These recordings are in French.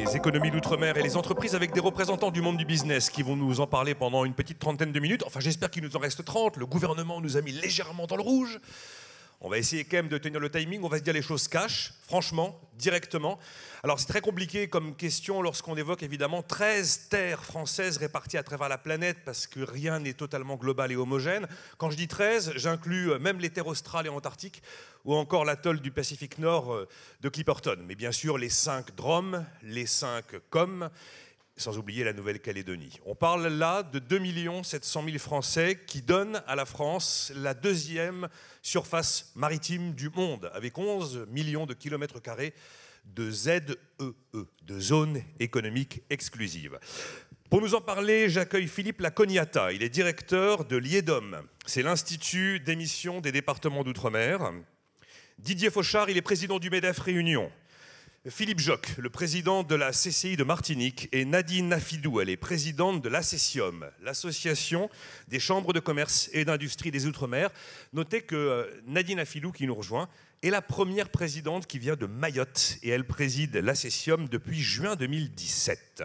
les économies d'outre-mer et les entreprises avec des représentants du monde du business qui vont nous en parler pendant une petite trentaine de minutes. Enfin, j'espère qu'il nous en reste 30. Le gouvernement nous a mis légèrement dans le rouge. On va essayer quand même de tenir le timing, on va se dire les choses cash, franchement, directement. Alors c'est très compliqué comme question lorsqu'on évoque évidemment 13 terres françaises réparties à travers la planète parce que rien n'est totalement global et homogène. Quand je dis 13, j'inclus même les terres australes et antarctiques ou encore l'atoll du Pacifique Nord de Clipperton. Mais bien sûr les 5 DROM, les 5 COM, sans oublier la Nouvelle-Calédonie. On parle là de 2 700 000 Français qui donnent à la France la deuxième surface maritime du monde, avec 11 millions de kilomètres carrés de ZEE, de zone économique exclusive. Pour nous en parler, j'accueille Philippe Lacognata. Il est directeur de l'IEDOM. C'est l'Institut d'émission des départements d'outre-mer. Didier Fauchard, il est président du MEDEF Réunion. Philippe Joc, le président de la CCI de Martinique, et Nadine Nafidou, elle est présidente de l'ACESIOM, l'association des chambres de commerce et d'industrie des Outre-mer. Notez que Nadine Nafidou, qui nous rejoint, est la première présidente qui vient de Mayotte et elle préside l'ACESIOM depuis juin 2017.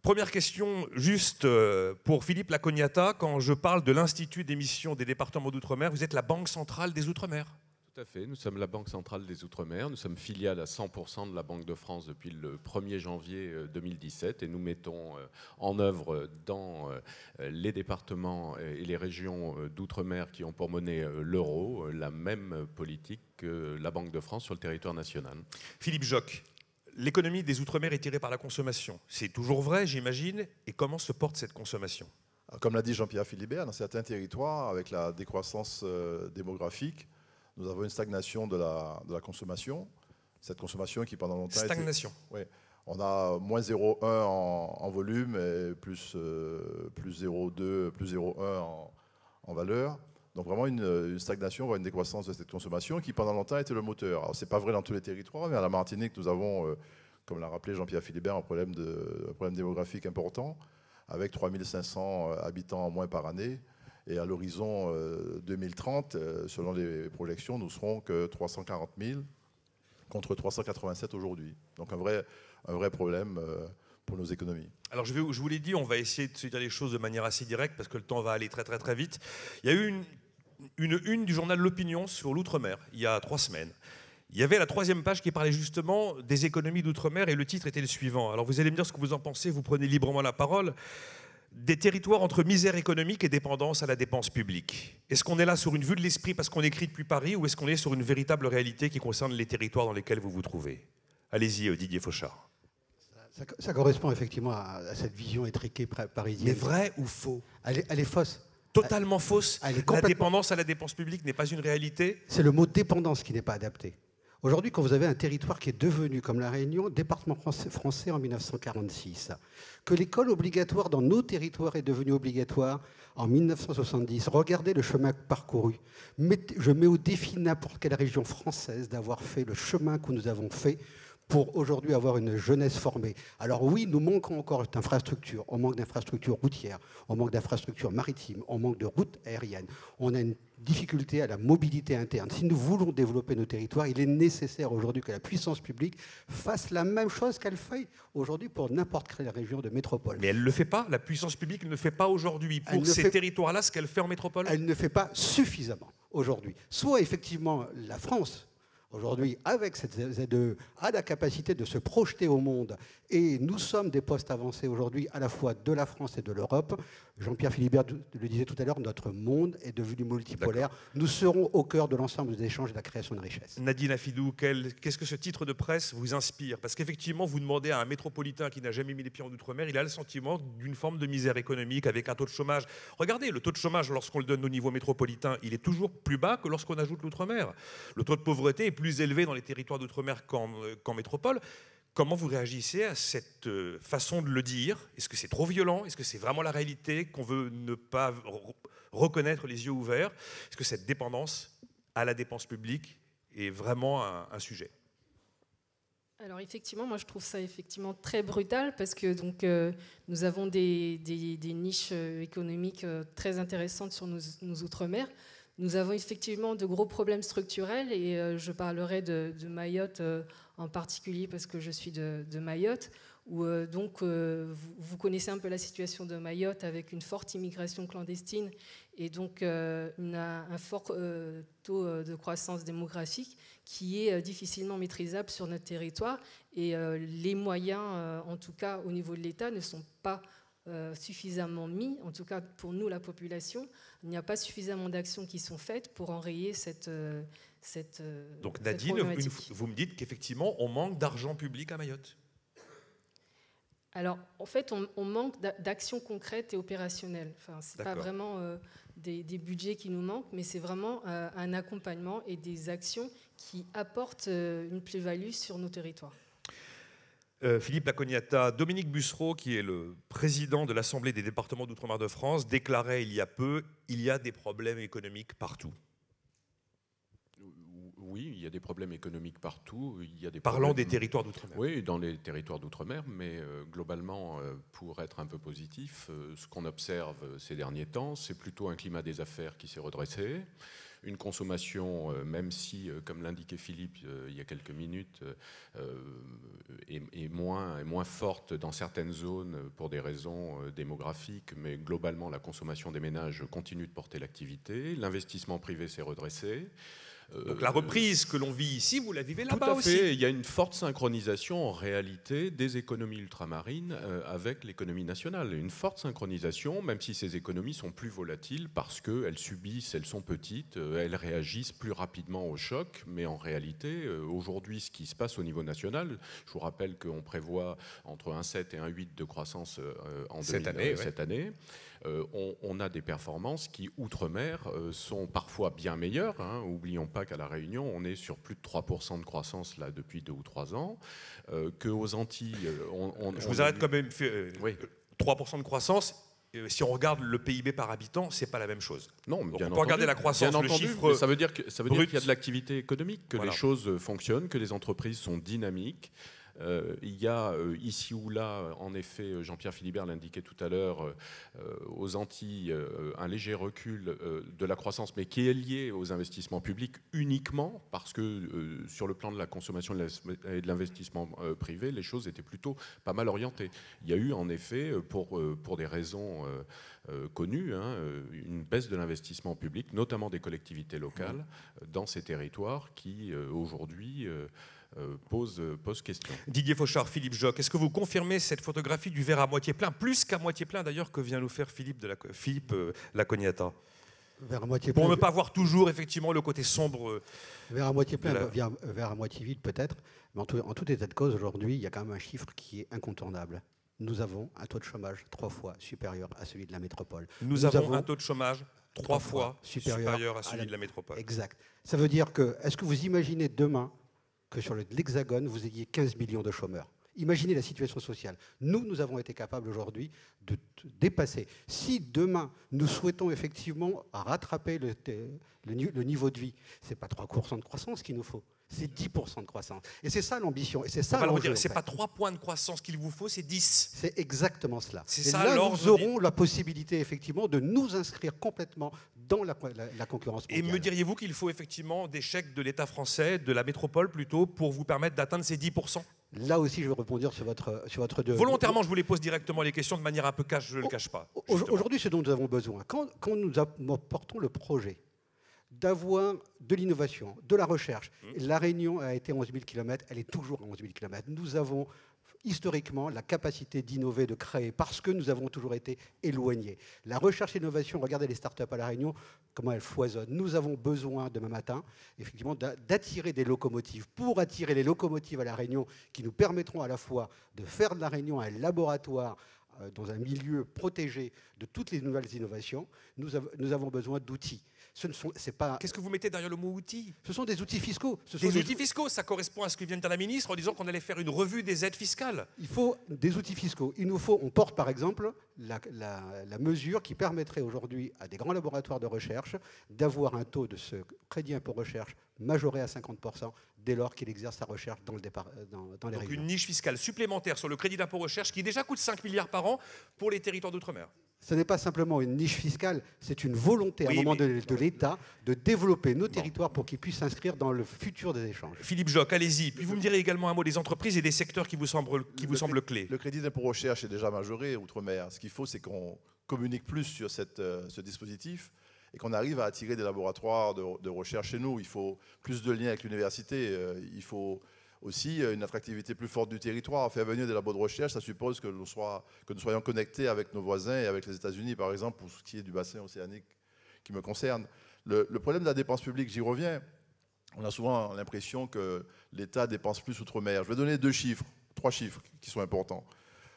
Première question, juste pour Philippe Lacognata, quand je parle de l'Institut d'émission des départements d'outre-mer, vous êtes la Banque centrale des Outre-mer. Tout à fait, nous sommes la Banque centrale des Outre-mer, nous sommes filiale à 100% de la Banque de France depuis le 1er janvier 2017 et nous mettons en œuvre dans les départements et les régions d'Outre-mer qui ont pour monnaie l'euro la même politique que la Banque de France sur le territoire national. Philippe Joc, l'économie des Outre-mer est tirée par la consommation. C'est toujours vrai, j'imagine, et comment se porte cette consommation ? Comme l'a dit Jean-Pierre Philibert, dans certains territoires, avec la décroissance démographique, nous avons une stagnation de la consommation. Cette consommation qui pendant longtemps... Stagnation. Oui. On a moins 0,1 en volume et plus 0,2, plus 0,1 en valeur. Donc vraiment une stagnation, voire une décroissance de cette consommation qui pendant longtemps était le moteur. Alors ce n'est pas vrai dans tous les territoires, mais à la Martinique, nous avons, comme l'a rappelé Jean-Pierre Philibert, un problème démographique important, avec 3500 habitants en moins par année. Et à l'horizon 2030, selon les projections, nous serons que 340 000 contre 387 aujourd'hui. Donc un vrai problème pour nos économies. Alors je vous l'ai dit, on va essayer de se dire les choses de manière assez directe parce que le temps va aller très très très vite. Il y a eu une du journal L'Opinion sur l'Outre-mer il y a 3 semaines. Il y avait la 3e page qui parlait justement des économies d'Outre-mer et le titre était le suivant. Alors vous allez me dire ce que vous en pensez, vous prenez librement la parole. Des territoires entre misère économique et dépendance à la dépense publique. Est-ce qu'on est là sur une vue de l'esprit parce qu'on écrit depuis Paris ou est-ce qu'on est sur une véritable réalité qui concerne les territoires dans lesquels vous vous trouvez? Allez-y, Didier Fauchard. Ça correspond effectivement à cette vision étriquée parisienne. Mais vrai ou faux? Elle est fausse. Totalement fausse. La dépendance à la dépense publique n'est pas une réalité. C'est le mot dépendance qui n'est pas adapté. Aujourd'hui, quand vous avez un territoire qui est devenu, comme la Réunion, département français en 1946, que l'école obligatoire dans nos territoires est devenue obligatoire en 1970, regardez le chemin parcouru. Je mets au défi n'importe quelle région française d'avoir fait le chemin que nous avons fait pour aujourd'hui avoir une jeunesse formée. Alors oui, nous manquons encore d'infrastructures. On manque d'infrastructures routières, on manque d'infrastructures maritimes, on manque de routes aériennes. On a une difficulté à la mobilité interne. Si nous voulons développer nos territoires, il est nécessaire aujourd'hui que la puissance publique fasse la même chose qu'elle fait aujourd'hui pour n'importe quelle région de métropole. Mais elle ne le fait pas, la puissance publique ne le fait pas aujourd'hui pour ces territoires-là, ce qu'elle fait en métropole. Elle ne fait pas suffisamment aujourd'hui. Soit effectivement la France, aujourd'hui, avec cette ZE, a la capacité de se projeter au monde. Et nous sommes des postes avancés aujourd'hui, à la fois de la France et de l'Europe. Jean-Pierre Philibert le disait tout à l'heure, notre monde est devenu multipolaire. Nous serons au cœur de l'ensemble des échanges et de la création de richesses. Nadine Nafidou, qu'est-ce que ce titre de presse vous inspire? Parce qu'effectivement, vous demandez à un métropolitain qui n'a jamais mis les pieds en Outre-mer, il a le sentiment d'une forme de misère économique avec un taux de chômage. Regardez, le taux de chômage, lorsqu'on le donne au niveau métropolitain, il est toujours plus bas que lorsqu'on ajoute l'Outre-mer. Le taux de pauvreté est plus élevé dans les territoires d'Outre-mer qu'en métropole. Comment vous réagissez à cette façon de le dire? Est-ce que c'est trop violent? Est-ce que c'est vraiment la réalité qu'on veut ne pas reconnaître les yeux ouverts? Est-ce que cette dépendance à la dépense publique est vraiment un sujet? Alors effectivement, moi je trouve ça effectivement très brutal parce que donc, nous avons des niches économiques très intéressantes sur nos outre-mer. Nous avons effectivement de gros problèmes structurels et je parlerai de Mayotte en particulier parce que je suis de Mayotte, où vous connaissez un peu la situation de Mayotte avec une forte immigration clandestine et donc un fort taux de croissance démographique qui est difficilement maîtrisable sur notre territoire et les moyens, en tout cas au niveau de l'État, ne sont pas suffisamment mis, en tout cas pour nous la population, il n'y a pas suffisamment d'actions qui sont faites pour enrayer cette Donc Nadine, vous me dites qu'effectivement on manque d'argent public à Mayotte. Alors en fait on manque d'actions concrètes et opérationnelles. Enfin, c'est pas vraiment des budgets qui nous manquent, mais c'est vraiment un accompagnement et des actions qui apportent une plus-value sur nos territoires. Philippe Lacognata, Dominique Bussereau, qui est le président de l'Assemblée des départements d'outre-mer de France, déclarait il y a peu « Il y a des problèmes économiques partout ». Oui, il y a des problèmes économiques partout. Il y a des Parlant des territoires d'outre-mer. Oui, dans les territoires d'outre-mer, mais globalement, pour être un peu positif, ce qu'on observe ces derniers temps, c'est plutôt un climat des affaires qui s'est redressé. Une consommation, même si, comme l'indiquait Philippe il y a quelques minutes, est moins forte dans certaines zones pour des raisons démographiques, mais globalement, la consommation des ménages continue de porter l'activité. L'investissement privé s'est redressé. Donc la reprise que l'on vit ici, vous la vivez là-bas aussi. Tout à fait. Il y a une forte synchronisation en réalité des économies ultramarines avec l'économie nationale. Une forte synchronisation, même si ces économies sont plus volatiles parce qu'elles subissent, elles sont petites, elles réagissent plus rapidement au choc. Mais en réalité, aujourd'hui, ce qui se passe au niveau national, je vous rappelle qu'on prévoit entre 1,7 et 1,8 de croissance en cette année. On a des performances qui, outre-mer, sont parfois bien meilleures. Oublions pas qu'à La Réunion, on est sur plus de 3% de croissance là, depuis 2 ou 3 ans. Qu'aux Antilles... Je vous arrête quand même. 3% de croissance, si on regarde le PIB par habitant, c'est pas la même chose. Non, donc on peut regarder la croissance, le chiffre ça veut dire qu'il y a de l'activité économique, que voilà. Les choses fonctionnent, que les entreprises sont dynamiques. Il y a ici ou là, en effet, Jean-Pierre Philibert l'indiquait tout à l'heure, aux Antilles, un léger recul de la croissance, mais qui est lié aux investissements publics uniquement, parce que sur le plan de la consommation et de l'investissement privé, les choses étaient plutôt pas mal orientées. Il y a eu en effet, pour des raisons connues, une baisse de l'investissement public, notamment des collectivités locales, dans ces territoires qui, aujourd'hui, pose question. Didier Fauchard, Philippe Joc, est-ce que vous confirmez cette photographie du verre à moitié plein, plus qu'à moitié plein d'ailleurs que vient nous faire Philippe Lacognata? Verre à moitié plein. Pour ne pas voir toujours effectivement le côté sombre. Verre à moitié plein, verre à moitié vide peut-être, mais en tout état de cause aujourd'hui, il y a quand même un chiffre qui est incontournable. Nous avons un taux de chômage 3 fois supérieur à celui de la métropole. Nous avons un taux de chômage 3 fois supérieur à celui de la métropole. Exact. Ça veut dire que, est-ce que vous imaginez demain que sur l'Hexagone, vous ayez 15 millions de chômeurs? Imaginez la situation sociale. Nous avons été capables aujourd'hui de dépasser. Si demain, nous souhaitons effectivement rattraper le niveau de vie, ce n'est pas 3% de croissance qu'il nous faut, c'est 10% de croissance. Et c'est ça l'ambition. Et c'est ça l'enjeu. Ce n'est pas 3 points de croissance qu'il vous faut, c'est 10. C'est exactement cela. Et là, nous aurons la possibilité effectivement de nous inscrire complètement dans la concurrence mondiale. Et me diriez-vous qu'il faut effectivement des chèques de l'État français, de la métropole plutôt, pour vous permettre d'atteindre ces 10%? Là aussi, je vais rebondir sur votre Volontairement, je vous les pose directement les questions de manière un peu cash, je ne le cache pas. Aujourd'hui, ce dont nous avons besoin, quand nous apportons le projet d'avoir de l'innovation, de la recherche, La Réunion a été à 11 000 km, elle est toujours à 11 000 km. Nous avons historiquement la capacité d'innover, de créer, parce que nous avons toujours été éloignés. La recherche et l'innovation, regardez les startups à La Réunion, comment elles foisonnent. Nous avons besoin, demain matin, effectivement, d'attirer des locomotives. Pour attirer les locomotives à La Réunion, qui nous permettront à la fois de faire de La Réunion un laboratoire dans un milieu protégé de toutes les nouvelles innovations, nous avons besoin d'outils. Qu'est-ce que vous mettez derrière le mot outil? Ce sont des outils fiscaux. Des outils fiscaux, ça correspond à ce que vient de dire la ministre en disant qu'on allait faire une revue des aides fiscales. Il faut des outils fiscaux. On porte par exemple la mesure qui permettrait aujourd'hui à des grands laboratoires de recherche d'avoir un taux de ce crédit impôt recherche majoré à 50% dès lors qu'il exerce sa recherche dans les régions. Une niche fiscale supplémentaire sur le crédit d'impôt recherche qui déjà coûte 5 milliards par an pour les territoires d'outre-mer. ce n'est pas simplement une niche fiscale, c'est une volonté à un moment de l'État de développer nos territoires pour qu'ils puissent s'inscrire dans le futur des échanges. Philippe Joc, allez-y. Puis vous me direz également un mot des entreprises et des secteurs qui vous semblent clés. Le crédit d'impôt recherche est déjà majoré outre-mer. Ce qu'il faut, c'est qu'on communique plus sur ce dispositif et qu'on arrive à attirer des laboratoires de recherche chez nous. Il faut plus de liens avec l'université. Il faut aussi une attractivité plus forte du territoire. Faire venir des labos de recherche, ça suppose que nous soyons connectés avec nos voisins et avec les États-Unis, par exemple, pour ce qui est du bassin océanique qui me concerne. Le problème de la dépense publique, j'y reviens. On a souvent l'impression que l'État dépense plus outre-mer. Je vais donner trois chiffres qui sont importants.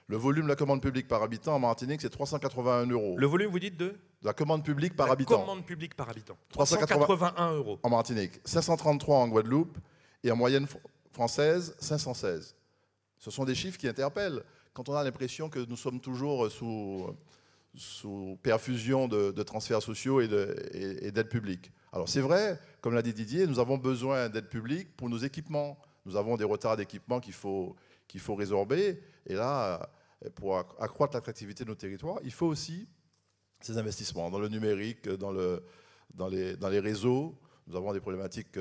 Le volume de la commande publique par habitant en Martinique, c'est 381 €. Le volume, vous dites, de la commande publique par habitant. La commande publique par habitant. 381 € en Martinique, 533 en Guadeloupe et en moyenne française, 516. Ce sont des chiffres qui interpellent. Quand on a l'impression que nous sommes toujours sous perfusion de transferts sociaux et d'aides publiques. Alors c'est vrai, comme l'a dit Didier, nous avons besoin d'aides publiques pour nos équipements. Nous avons des retards d'équipement qu'il faut résorber. Et là, pour accroître l'attractivité de nos territoires, il faut aussi ces investissements dans le numérique, dans les réseaux. Nous avons des problématiques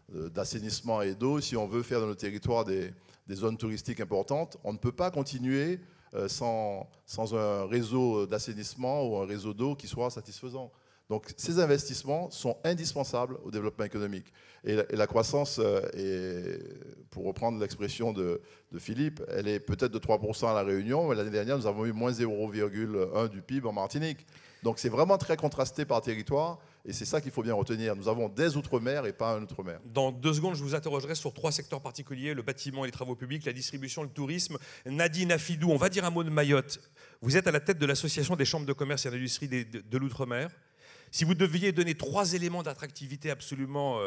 d'assainissement et d'eau. Si on veut faire dans nos territoires des zones touristiques importantes, on ne peut pas continuer sans un réseau d'assainissement ou un réseau d'eau qui soit satisfaisant. Donc ces investissements sont indispensables au développement économique. Et la croissance, pour reprendre l'expression de Philippe, elle est peut-être de 3% à La Réunion, mais l'année dernière, nous avons eu moins 0,1 du PIB en Martinique. Donc c'est vraiment très contrasté par territoire, et c'est ça qu'il faut bien retenir. Nous avons des outre-mer et pas un outre-mer. Dans 2 secondes, je vous interrogerai sur 3 secteurs particuliers, le bâtiment et les travaux publics, la distribution, le tourisme. Nadine Afidou, on va dire un mot de Mayotte. Vous êtes à la tête de l'Association des chambres de commerce et d'industrie de l'outre-mer. Si vous deviez donner 3 éléments d'attractivité absolument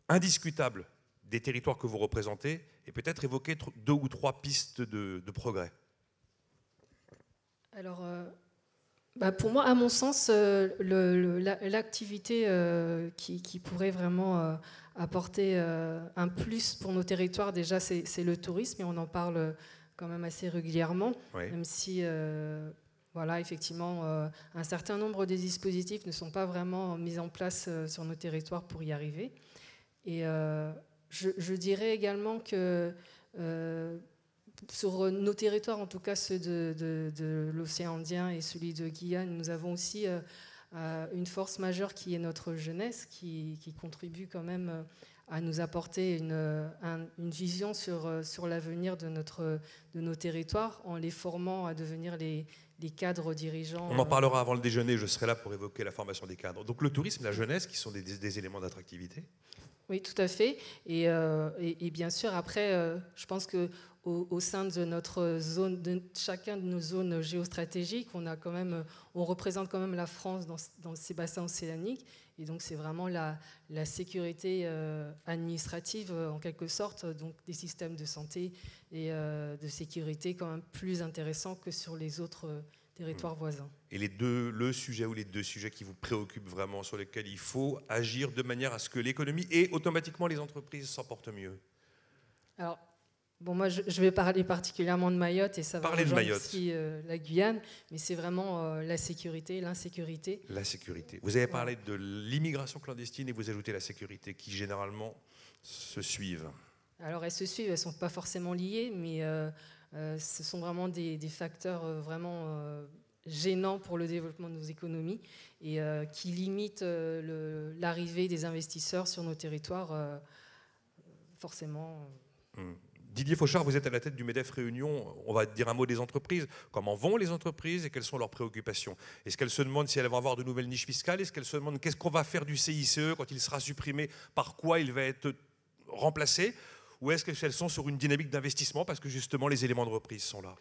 indiscutables des territoires que vous représentez, et peut-être évoquer 2 ou 3 pistes de progrès. Alors, pour moi, à mon sens, l'activité qui pourrait vraiment apporter un plus pour nos territoires, déjà, c'est le tourisme, et on en parle quand même assez régulièrement, oui. Même si... Voilà, effectivement, un certain nombre de dispositifs ne sont pas vraiment mis en place sur nos territoires pour y arriver. Et je dirais également que sur nos territoires, en tout cas ceux de l'océan Indien et celui de Guyane, nous avons aussi une force majeure qui est notre jeunesse, qui contribue quand même à nous apporter une vision sur l'avenir de nos territoires, en les formant à devenir les cadres dirigeants. On en parlera avant le déjeuner, je serai là pour évoquer la formation des cadres. Donc le tourisme, la jeunesse, qui sont des éléments d'attractivité. Oui, tout à fait. Et bien sûr, après, je pense qu'au sein de notre zone, de chacun de nos zones géostratégiques, on représente quand même la France dans ces bassins océaniques. Et donc c'est vraiment la sécurité administrative, en quelque sorte, donc des systèmes de santé et de sécurité quand même plus intéressants que sur les autres territoires voisins. Et le sujet ou les 2 sujets qui vous préoccupent vraiment, sur lesquels il faut agir de manière à ce que l'économie et automatiquement les entreprises s'en portent mieux? Alors, moi, je vais parler particulièrement de Mayotte, et ça va rejoindre aussi la Guyane, mais c'est vraiment la sécurité, l'insécurité. La sécurité. Vous avez parlé de l'immigration clandestine et vous ajoutez la sécurité, qui généralement se suivent. Alors, elles se suivent, elles ne sont pas forcément liées, mais ce sont vraiment des facteurs vraiment gênants pour le développement de nos économies et qui limitent l'arrivée des investisseurs sur nos territoires, forcément. Didier Fauchard, vous êtes à la tête du MEDEF Réunion. On va dire un mot des entreprises. Comment vont les entreprises et quelles sont leurs préoccupations? Est-ce qu'elles se demandent si elles vont avoir de nouvelles niches fiscales? Est-ce qu'elles se demandent qu'est-ce qu'on va faire du CICE quand il sera supprimé? Par quoi il va être remplacé? Ou est-ce qu'elles sont sur une dynamique d'investissement parce que justement les éléments de reprise sont là?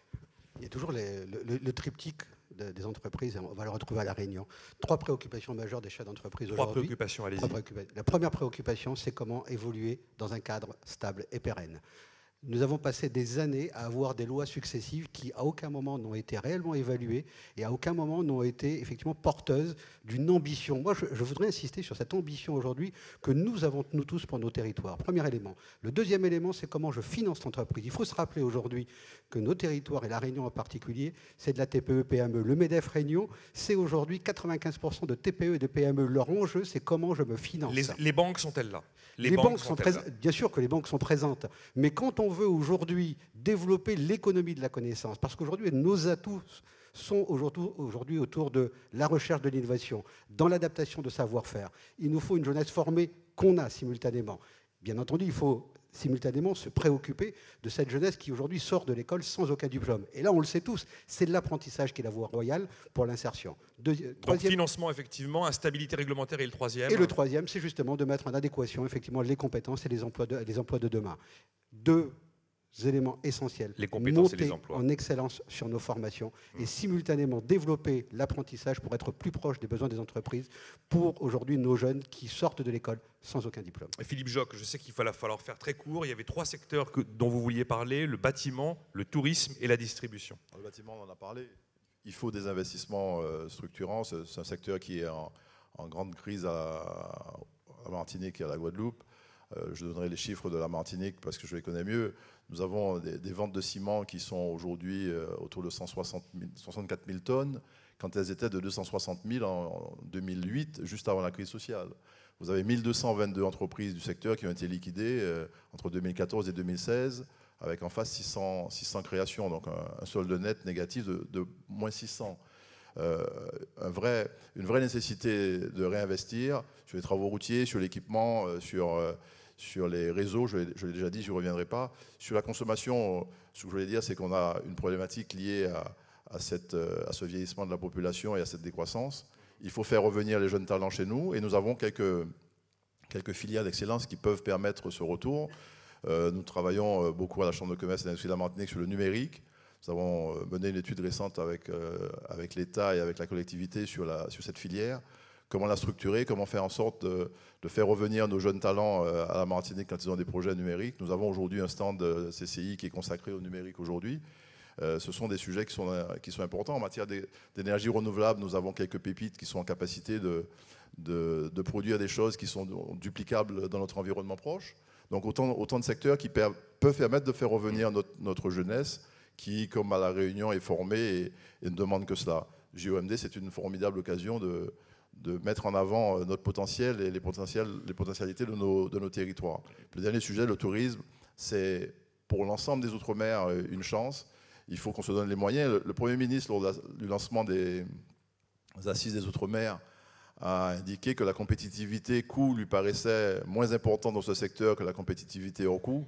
Il y a toujours le triptyque des entreprises, on va le retrouver à La Réunion. 3 préoccupations majeures des chefs d'entreprise aujourd'hui. 3 préoccupations, allez-y. La première préoccupation, c'est comment évoluer dans un cadre stable et pérenne. Nous avons passé des années à avoir des lois successives qui, à aucun moment, n'ont été réellement évaluées et à aucun moment n'ont été effectivement porteuses d'une ambition. Moi, je voudrais insister sur cette ambition aujourd'hui que nous avons, nous tous, pour nos territoires. Premier élément. Le deuxième élément, c'est comment je finance l'entreprise. Il faut se rappeler aujourd'hui que nos territoires, et la Réunion en particulier, c'est de la TPE-PME. Le MEDEF Réunion, c'est aujourd'hui 95% de TPE et de PME. Leur enjeu, c'est comment je me finance. Les banques sont-elles là? Les banques sont bien sûr que les banques sont présentes, mais quand on veut aujourd'hui développer l'économie de la connaissance, parce qu'aujourd'hui nos atouts sont aujourd'hui autour de la recherche de l'innovation, dans l'adaptation de savoir-faire, il nous faut une jeunesse formée qu'on a simultanément. Bien entendu, il faut simultanément se préoccuper de cette jeunesse qui aujourd'hui sort de l'école sans aucun diplôme. Et là, on le sait tous, c'est de l'apprentissage qui est la voie royale pour l'insertion. Donc financement, effectivement, instabilité réglementaire et le troisième. Et le troisième, c'est justement de mettre en adéquation effectivement les compétences et les emplois de demain. Deux éléments essentiels. Les compétences et les monter emplois. en excellence sur nos formations et simultanément développer l'apprentissage pour être plus proche des besoins des entreprises pour aujourd'hui nos jeunes qui sortent de l'école sans aucun diplôme. Philippe Joc, je sais qu'il va falloir faire très court. Il y avait trois secteurs dont vous vouliez parler, le bâtiment, le tourisme et la distribution. Le bâtiment, on en a parlé. Il faut des investissements structurants. C'est un secteur qui est en grande crise à Martinique et à la Guadeloupe. Je donnerai les chiffres de la Martinique parce que je les connais mieux. Nous avons des ventes de ciment qui sont aujourd'hui autour de 164 000 tonnes, quand elles étaient de 260 000 en 2008, juste avant la crise sociale. Vous avez 1222 entreprises du secteur qui ont été liquidées entre 2014 et 2016, avec en face 600 créations, donc un solde net négatif de moins 600. Une vraie nécessité de réinvestir sur les travaux routiers, sur l'équipement, sur les réseaux, je l'ai déjà dit, je ne reviendrai pas. Sur la consommation, ce que je voulais dire, c'est qu'on a une problématique liée à ce vieillissement de la population et à cette décroissance. Il faut faire revenir les jeunes talents chez nous et nous avons quelques filières d'excellence qui peuvent permettre ce retour. Nous travaillons beaucoup à la Chambre de commerce et d'industrie de la Martinique sur le numérique. Nous avons mené une étude récente avec l'État et avec la collectivité sur cette filière. Comment la structurer, comment faire en sorte de faire revenir nos jeunes talents à la Martinique quand ils ont des projets numériques. Nous avons aujourd'hui un stand CCI qui est consacré au numérique aujourd'hui. Ce sont des sujets qui sont importants. En matière d'énergie renouvelable, nous avons quelques pépites qui sont en capacité de produire des choses qui sont duplicables dans notre environnement proche. Donc autant de secteurs qui peuvent permettre de faire revenir notre jeunesse qui, comme à La Réunion, est formée et ne demande que cela. JOMD, c'est une formidable occasion de mettre en avant notre potentiel et les potentialités de nos territoires. Le dernier sujet, le tourisme, c'est pour l'ensemble des Outre-mer une chance. Il faut qu'on se donne les moyens. Le Premier ministre, lors du lancement des Assises des Outre-mer, a indiqué que la compétitivité coût lui paraissait moins importante dans ce secteur que la compétitivité hors coût.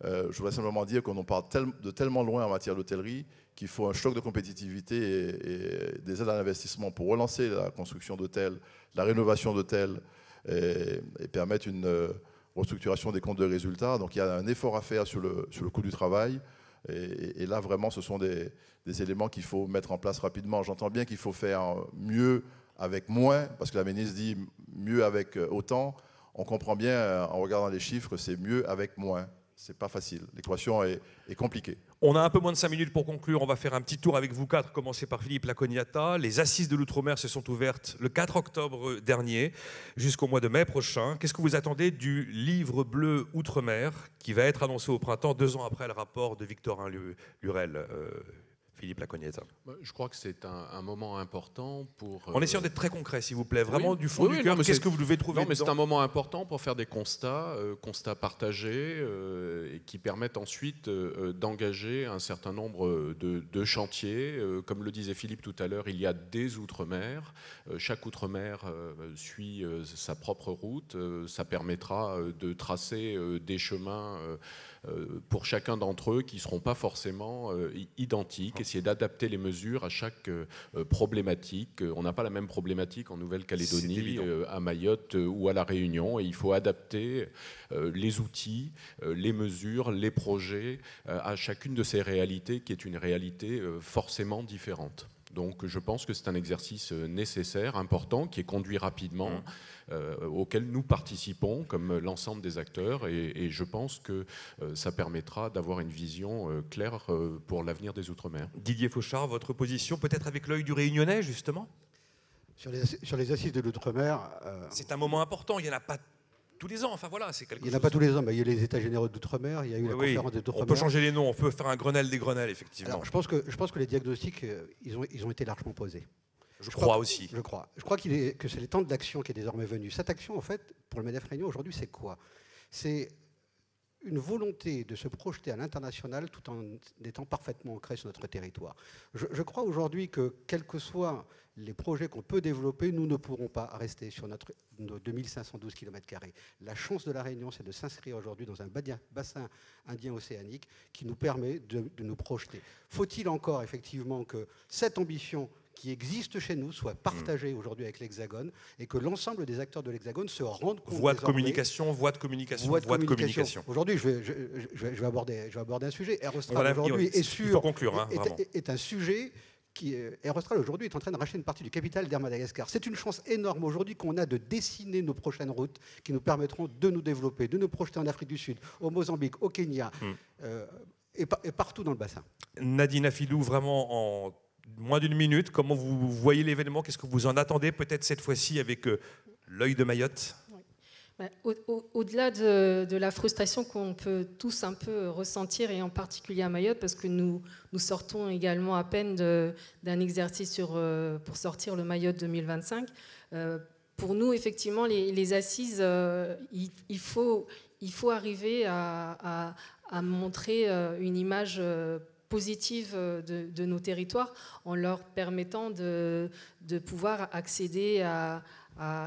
Je voudrais simplement dire qu'on en parle de tellement loin en matière d'hôtellerie qu'il faut un choc de compétitivité et des aides à l'investissement pour relancer la construction d'hôtels, la rénovation d'hôtels et permettre une restructuration des comptes de résultats. Donc il y a un effort à faire sur le coût du travail. Et là, vraiment, ce sont des éléments qu'il faut mettre en place rapidement. J'entends bien qu'il faut faire mieux avec moins, parce que la ministre dit mieux avec autant. On comprend bien, en regardant les chiffres, que c'est mieux avec moins. C'est pas facile. L'équation est compliquée. On a un peu moins de 5 minutes pour conclure. On va faire un petit tour avec vous quatre, commencer par Philippe Lacognata. Les assises de l'Outre-mer se sont ouvertes le 4 octobre dernier jusqu'au mois de mai prochain. Qu'est-ce que vous attendez du livre bleu Outre-mer qui va être annoncé au printemps, 2 ans après le rapport de Victorin Lurel Philippe Lacognata. Je crois que c'est un moment important pour... En essayant d'être très concret, s'il vous plaît, vraiment oui, du fond du cœur, qu'est-ce que vous devez trouver Non, mais c'est un moment important pour faire des constats partagés et qui permettent ensuite d'engager un certain nombre de chantiers. Comme le disait Philippe tout à l'heure, il y a des outre-mer. Chaque outre-mer suit sa propre route. Ça permettra de tracer des chemins pour chacun d'entre eux qui ne seront pas forcément identiques, essayer d'adapter les mesures à chaque problématique. On n'a pas la même problématique en Nouvelle-Calédonie, à Mayotte ou à La Réunion, et il faut adapter les outils, les mesures, les projets à chacune de ces réalités qui est une réalité forcément différente. Donc je pense que c'est un exercice nécessaire, important, qui est conduit rapidement, auquel nous participons comme l'ensemble des acteurs, et je pense que ça permettra d'avoir une vision claire pour l'avenir des Outre-mer. Didier Fauchard, votre position, peut-être avec l'œil du Réunionnais, justement? Sur les assises de l'outre-mer... C'est un moment important, il n'y en a pas tous les ans, enfin voilà, c'est quelque chose... Il n'y en a pas tous les ans, mais il y a eu les États généraux d'outre-mer, il y a eu la conférence des Outre-mer. On peut changer les noms, on peut faire un Grenelle des Grenelles, effectivement. Alors, je pense que les diagnostics, ils ont été largement posés. Je crois aussi. Je crois que c'est le temps de l'action qui est désormais venu. Cette action, en fait, pour le MEDEF Réunion, aujourd'hui, c'est quoi? C'est une volonté de se projeter à l'international tout en étant parfaitement ancré sur notre territoire. Je crois aujourd'hui que, quels que soient les projets qu'on peut développer, nous ne pourrons pas rester sur nos 2512 km². La chance de la Réunion, c'est de s'inscrire aujourd'hui dans un bassin indien océanique qui nous permet de nous projeter. Faut-il encore, effectivement, que cette ambition qui existe chez nous soit partagée aujourd'hui avec l'Hexagone et que l'ensemble des acteurs de l'Hexagone se rendent compte. Voie de communication. Aujourd'hui, je vais aborder un sujet. Air Austral aujourd'hui est un sujet qui, Air Austral aujourd'hui est en train de racheter une partie du capital d'Air Madagascar. C'est une chance énorme aujourd'hui qu'on a de dessiner nos prochaines routes qui nous permettront de nous développer, de nous projeter en Afrique du Sud, au Mozambique, au Kenya et partout dans le bassin. Nadine Afilou, vraiment en moins d'une minute, comment vous voyez l'événement? Qu'est-ce que vous en attendez peut-être cette fois-ci avec l'œil de Mayotte? Au-delà de la frustration qu'on peut tous un peu ressentir, et en particulier à Mayotte, parce que nous sortons également à peine d'un exercice pour sortir le Mayotte 2025, pour nous, effectivement, les assises, il faut arriver à montrer une image positive de nos territoires en leur permettant de pouvoir accéder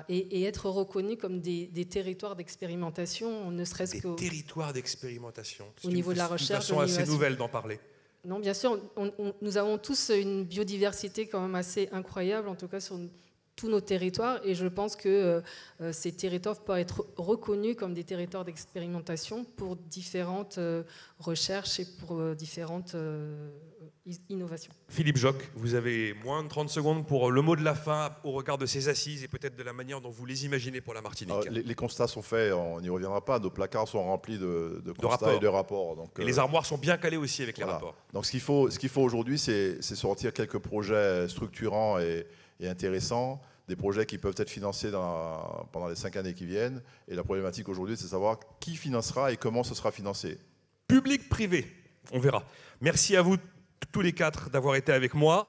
et être reconnus comme des territoires d'expérimentation, ne serait-ce qu'au... Des territoires d'expérimentation. Au niveau de la recherche. C'est une façon assez nouvelle d'en parler. Non, bien sûr, nous avons tous une biodiversité quand même assez incroyable, en tout cas sur tous nos territoires, et je pense que ces territoires peuvent être reconnus comme des territoires d'expérimentation pour différentes recherches et pour différentes innovations. Philippe Joc, vous avez moins de 30 secondes pour le mot de la fin au regard de ces assises et peut-être de la manière dont vous les imaginez pour la Martinique. Les constats sont faits, on n'y reviendra pas, nos placards sont remplis de constats et de rapports. Donc, et les armoires sont bien calées aussi avec les rapports. Donc ce qu'il faut aujourd'hui, c'est sortir quelques projets structurants et intéressants, des projets qui peuvent être financés pendant les 5 années qui viennent. Et la problématique aujourd'hui, c'est de savoir qui financera et comment ce sera financé. Public, privé, on verra. Merci à vous tous les 4 d'avoir été avec moi.